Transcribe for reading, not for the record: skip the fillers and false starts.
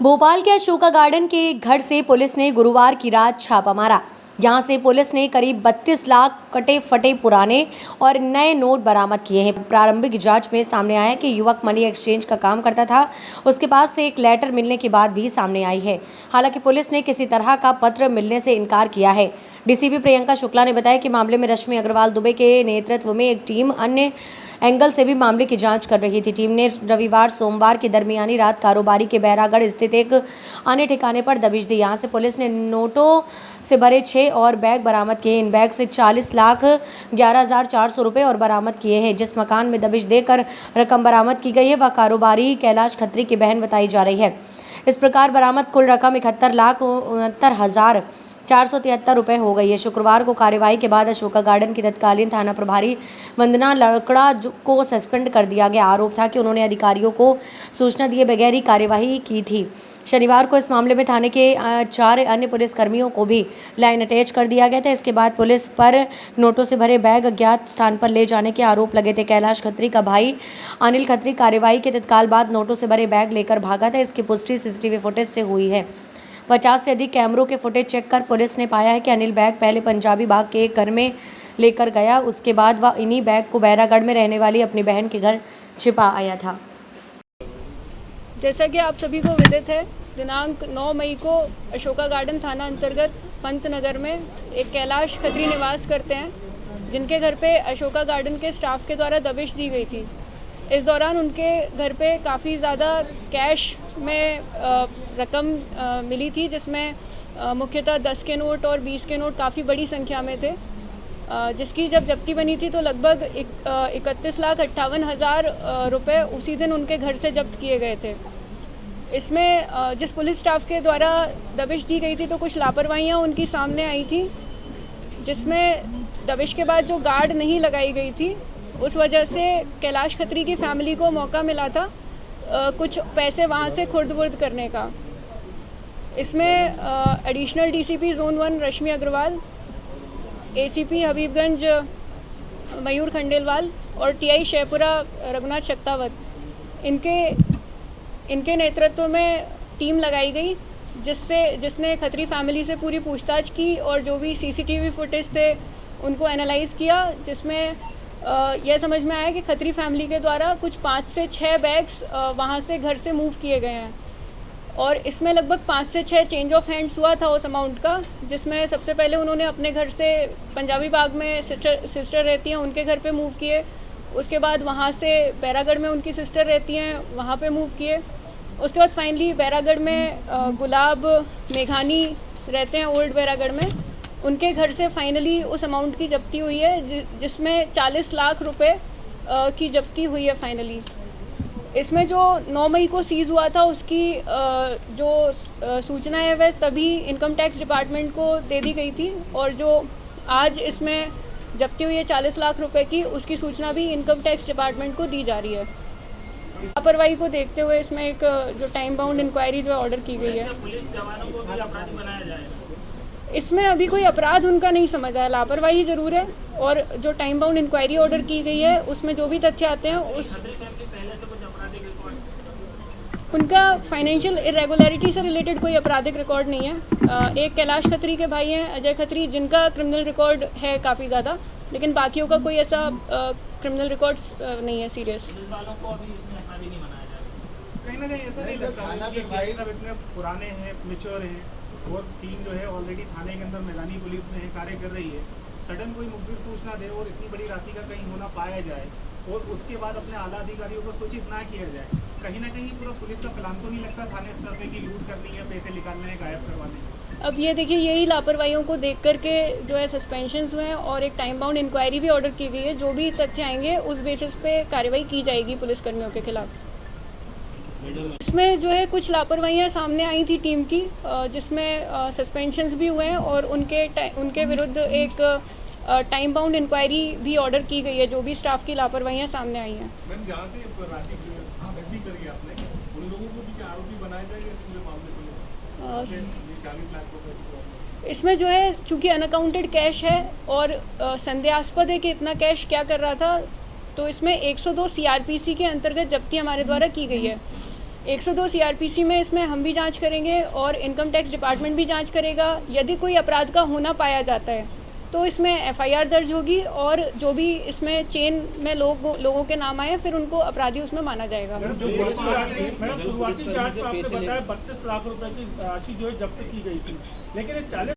भोपाल के अशोका गार्डन के घर से पुलिस ने गुरुवार की रात छापा मारा। यहां से पुलिस ने करीब 32 लाख कटे फटे पुराने और नए नोट बरामद किए हैं। प्रारंभिक जांच में सामने आया कि युवक मनी एक्सचेंज का काम करता था। उसके पास से एक लेटर मिलने की बात भी सामने आई है। हालांकि पुलिस ने किसी तरह का पत्र मिलने से इनकार किया है। डीसीपी प्रियंका शुक्ला ने बताया कि मामले में रश्मि अग्रवाल दुबे के नेतृत्व में एक टीम अन्य एंगल से भी मामले की जांच कर रही थी। टीम ने रविवार सोमवार की दरमियानी रात कारोबारी के बैरागढ़ स्थित एक अन्य ठिकाने पर दबिश दी। यहां से पुलिस ने नोटों से भरे 6 और बैग बरामद किए। इन बैग से 40,11,400 रुपये और बरामद किए हैं। जिस मकान में दबिश देकर रकम बरामद की गई है वह कारोबारी कैलाश खत्री की बहन बताई जा रही है। इस प्रकार बरामद कुल रकम 71,69,473 रुपये हो गई है। शुक्रवार को कार्यवाही के बाद अशोका गार्डन की तत्कालीन थाना प्रभारी वंदना लड़कड़ा को सस्पेंड कर दिया गया। आरोप था कि उन्होंने अधिकारियों को सूचना दिए बगैर ही कार्यवाही की थी। शनिवार को इस मामले में थाने के 4 अन्य पुलिसकर्मियों को भी लाइन अटैच कर दिया गया था। इसके बाद पुलिस पर नोटों से भरे बैग अज्ञात स्थान पर ले जाने के आरोप लगे थे। कैलाश खत्री का भाई अनिल खत्री कार्यवाही के तत्काल बाद नोटों से भरे बैग लेकर भागा था। इसकी पुष्टि सीसीटीवी फुटेज से हुई है। 50 से अधिक कैमरों के फुटेज चेक कर पुलिस ने पाया है कि अनिल बैग पहले पंजाबी बाग के एक घर में लेकर गया। उसके बाद वह इन्हीं बैग को बैरागढ़ में रहने वाली अपनी बहन के घर छिपा आया था। जैसा कि आप सभी को विदित है, दिनांक 9 मई को अशोका गार्डन थाना अंतर्गत पंतनगर में एक कैलाश खत्री निवास करते हैं, जिनके घर पे अशोका गार्डन के स्टाफ के द्वारा दबिश दी गई थी। इस दौरान उनके घर पे काफ़ी ज़्यादा कैश में रकम मिली थी, जिसमें मुख्यतः 10 के नोट और 20 के नोट काफ़ी बड़ी संख्या में थे, जिसकी जब जब्ती बनी थी तो लगभग 31,58,000 रुपये उसी दिन उनके घर से जब्त किए गए थे। इसमें जिस पुलिस स्टाफ के द्वारा दबिश दी गई थी तो कुछ लापरवाहियाँ उनकी सामने आई थी, जिसमें दबिश के बाद जो गार्ड नहीं लगाई गई थी उस वजह से कैलाश खत्री की फैमिली को मौका मिला था कुछ पैसे वहाँ से खुर्द-बुर्द करने का। इसमें एडिशनल डीसीपी जोन 1 रश्मि अग्रवाल, एसीपी हबीबगंज मयूर खंडेलवाल और टीआई शेपुरा रघुनाथ शक्तावत, इनके नेतृत्व में टीम लगाई गई, जिसने खत्री फैमिली से पूरी पूछताछ की और जो भी सीसीटीवी फुटेज थे उनको एनालाइज किया, जिसमें यह समझ में आया कि खत्री फैमिली के द्वारा कुछ 5 से 6 बैग्स वहाँ से घर से मूव किए गए हैं और इसमें लगभग 5 से 6 चेंज ऑफ हैंड्स हुआ था उस अमाउंट का, जिसमें सबसे पहले उन्होंने अपने घर से पंजाबी बाग में सिस्टर रहती हैं उनके घर पे मूव किए। उसके बाद वहाँ से बैरागढ़ में उनकी सिस्टर रहती हैं वहाँ पे मूव किए। उसके बाद फाइनली बैरागढ़ में गुलाब मेघानी रहते हैं ओल्ड बैरागढ़ में, उनके घर से फाइनली उस अमाउंट की जब्ती हुई है, जिसमें 40 लाख रुपए की जब्ती हुई है फाइनली। इसमें जो 9 मई को सीज़ हुआ था उसकी जो सूचना है वह तभी इनकम टैक्स डिपार्टमेंट को दे दी गई थी और जो आज इसमें जब्ती हुई है 40 लाख रुपए की, उसकी सूचना भी इनकम टैक्स डिपार्टमेंट को दी जा रही है। लापरवाही को देखते हुए इसमें एक जो टाइम बाउंड इंक्वायरी जो ऑर्डर की गई है। पुलिस जवानों को भी अपराधी बनाया जाएगा। इसमें अभी कोई अपराध उनका नहीं समझा है, लापरवाही ज़रूर है और जो टाइम बाउंड इंक्वायरी ऑर्डर की गई है उसमें जो भी तथ्य आते हैं उनका फाइनेंशियल इरेगुलरिटी से रिलेटेड कोई आपराधिक रिकॉर्ड नहीं है। एक कैलाश खत्री के भाई हैं अजय खत्री, जिनका क्रिमिनल रिकॉर्ड है काफ़ी ज़्यादा, लेकिन बाकियों का कोई ऐसा क्रिमिनल रिकॉर्ड्स नहीं है सीरियस। कहीं ना कहीं ऐसा नहीं लगता कि भाई सब इतने पुराने हैं, मैच्योर हैं और टीम जो है ऑलरेडी थाने के अंदर मैदानी पुलिस में कार्य कर रही है, सडन कोई मुखबिर सूचना दे और इतनी बड़ी राशि का कहीं होना पाया जाए और उसके बाद अपने आला अधिकारियों को सूचित ना किया जाए, कहीं ना कहीं पूरा पुलिस का प्लान तो नहीं लगता थाने स्तर पे कि लूट करनी है, पैसे निकालने हैं, गायब करवाने हैं। अब ये देखिए, यही लापरवाहियों को देख करके जो है सस्पेंशंस हुए हैं और एक टाइम बाउंड इंक्वायरी भी ऑर्डर की गई है। जो भी तथ्य आएंगे उस बेसिस पे कार्रवाई की जाएगी पुलिसकर्मियों के खिलाफ। इसमें जो है कुछ लापरवाहियाँ सामने आई थी टीम की, जिसमें सस्पेंशंस भी हुए हैं और उनके विरुद्ध एक टाइम बाउंड इंक्वायरी भी ऑर्डर की गई है, जो भी स्टाफ की लापरवाहियाँ सामने आई हैं। इसमें जो है चूँकि अनअकाउंटेड कैश है और संदेहास्पद है कि इतना कैश क्या कर रहा था, तो इसमें 102 CRPC के अंतर्गत जब्ती हमारे द्वारा की गई है। 102 सीआरपीसी में इसमें हम भी जांच करेंगे और इनकम टैक्स डिपार्टमेंट भी जांच करेगा। यदि कोई अपराध का होना पाया जाता है तो इसमें एफआईआर दर्ज होगी और जो भी इसमें चेन में लोगों के नाम आए फिर उनको अपराधी उसमें माना जाएगा। मैडम शुरुआती जांच में आपने बताया 32 लाख रुपए की राशि जो है जब्त की गई थी, लेकिन 40